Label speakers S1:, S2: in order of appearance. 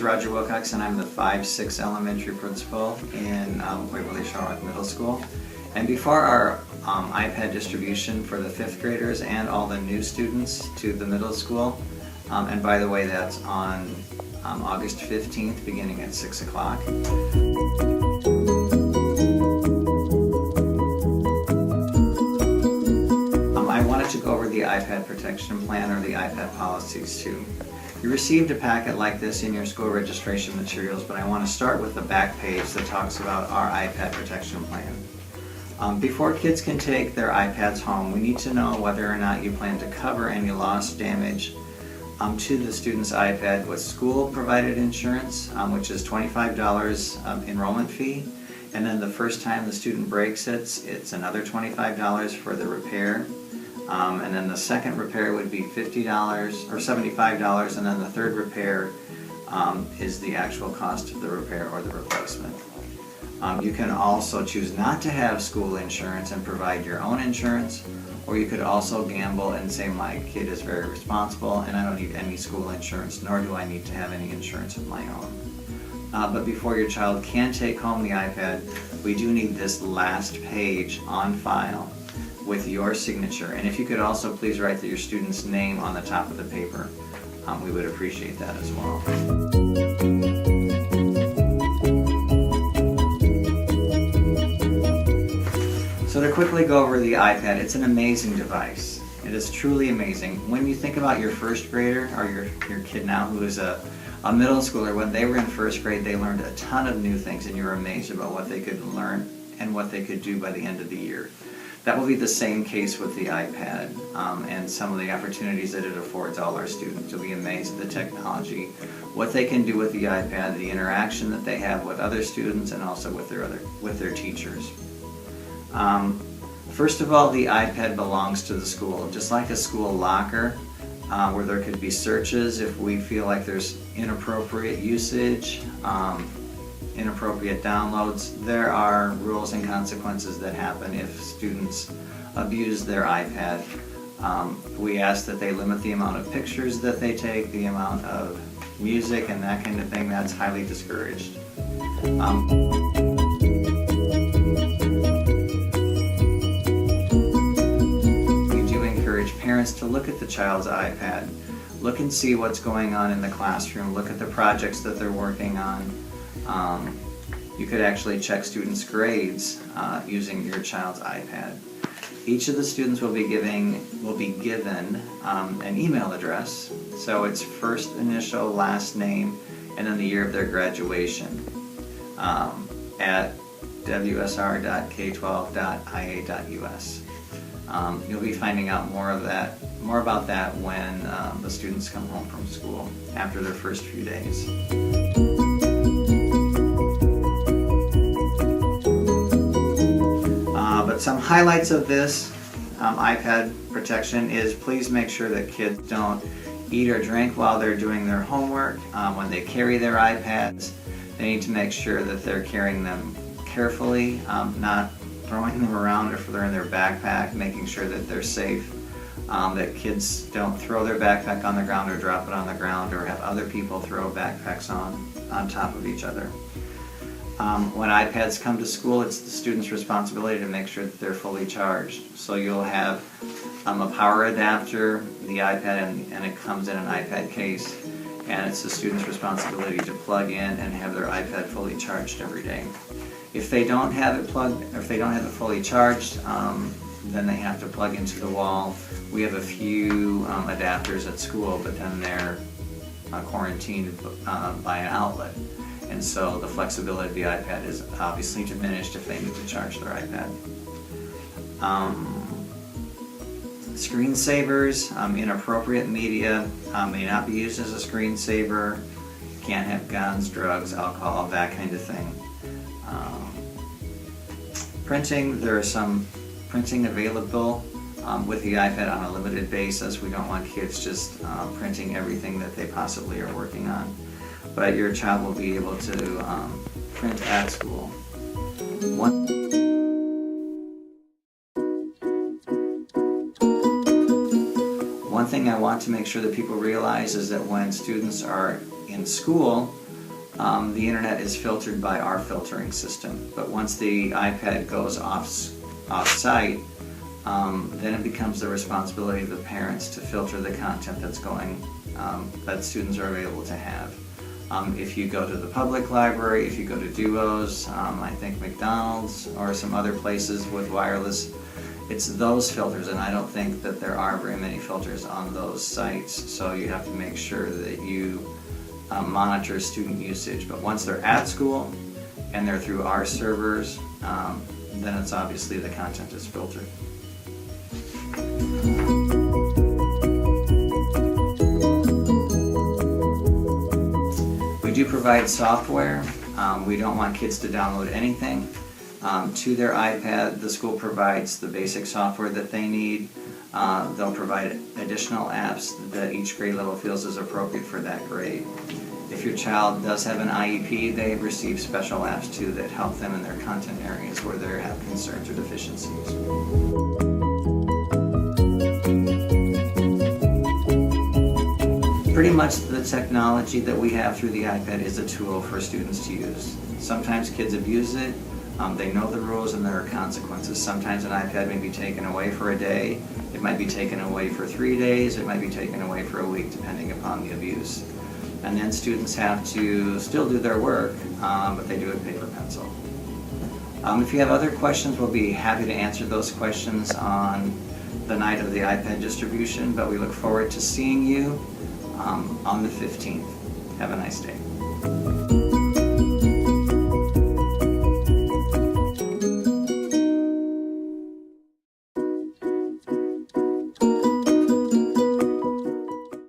S1: Roger Wilcox, and I'm the 5-6 elementary principal in Waverly-Shell Rock Middle School. And before our iPad distribution for the 5th graders and all the new students to the middle school, and by the way, that's on August 15th beginning at 6 o'clock. I wanted to go over the iPad protection plan, or the iPad policies too. You received a packet like this in your school registration materials, but I want to start with the back page that talks about our iPad protection plan. Before kids can take their iPads home, we need to know whether or not you plan to cover any loss, damage to the student's iPad with school-provided insurance, which is $25 enrollment fee, and then the first time the student breaks it, it's another $25 for the repair. And then the second repair would be $50 or $75, and then the third repair is the actual cost of the repair or the replacement. You can also choose not to have school insurance and provide your own insurance, or you could also gamble and say, my kid is very responsible and I don't need any school insurance, nor do I need to have any insurance of my own. But before your child can take home the iPad, we do need this last page on file with your signature. And if you could also please write your student's name on the top of the paper, we would appreciate that as well. So to quickly go over the iPad, it's an amazing device. It is truly amazing. When you think about your first grader, or your kid now who is a middle schooler, when they were in first grade, they learned a ton of new things, and you're amazed about what they could learn and what they could do by the end of the year. That will be the same case with the iPad and some of the opportunities that it affords all our students. You'll be amazed at the technology, what they can do with the iPad, the interaction that they have with other students and also with their teachers. First of all, the iPad belongs to the school, just like a school locker, where there could be searches if we feel like there's inappropriate usage, inappropriate downloads. There are rules and consequences that happen if students abuse their iPad. We ask that they limit the amount of pictures that they take, the amount of music and that kind of thing. That's highly discouraged. We do encourage parents to look at the child's iPad, look and see what's going on in the classroom, look at the projects that they're working on. You could actually check students' grades using your child's iPad. Each of the students will be given an email address. So it's first initial, last name, and then the year of their graduation at wsr.k12.ia.us. You'll be finding out more about that when the students come home from school after their first few days. But some highlights of this iPad protection is, please make sure that kids don't eat or drink while they're doing their homework. When they carry their iPads, they need to make sure that they're carrying them carefully, not throwing them around if they're in their backpack, making sure that they're safe, that kids don't throw their backpack on the ground or drop it on the ground or have other people throw backpacks on top of each other. When iPads come to school, it's the student's responsibility to make sure that they're fully charged. So you'll have a power adapter, the iPad, and it comes in an iPad case, and it's the student's responsibility to plug in and have their iPad fully charged every day. If they don't have it plugged, or if they don't have it fully charged, then they have to plug into the wall. We have a few adapters at school, but then they're quarantined by an outlet. And so the flexibility of the iPad is obviously diminished if they need to charge their iPad. Screensavers, inappropriate media may not be used as a screensaver. Can't have guns, drugs, alcohol, that kind of thing. Printing, there is some printing available with the iPad on a limited basis. We don't want kids just printing everything that they possibly are working on. But your child will be able to print at school. One thing I want to make sure that people realize is that when students are in school, The internet is filtered by our filtering system, but once the iPad goes off-site, then it becomes the responsibility of the parents to filter the content that students are available to have. If you go to the public library, if you go to Duos, I think McDonald's or some other places with wireless, it's those filters, and I don't think that there are very many filters on those sites, so you have to make sure that you monitor student usage. But once they're at school and they're through our servers, then it's obviously the content is filtered. We do provide software. We don't want kids to download anything to their iPad. The school provides the basic software that they need. They'll provide additional apps that each grade level feels is appropriate for that grade. If your child does have an IEP, they receive special apps too that help them in their content areas where they have concerns or deficiencies. Pretty much the technology that we have through the iPad is a tool for students to use. Sometimes kids abuse it. They know the rules and there are consequences. Sometimes an iPad may be taken away for a day. It might be taken away for 3 days. It might be taken away for a week, depending upon the abuse. And then students have to still do their work, but they do it paper pencil. If you have other questions, we'll be happy to answer those questions on the night of the iPad distribution, but we look forward to seeing you on the 15th. Have a nice day.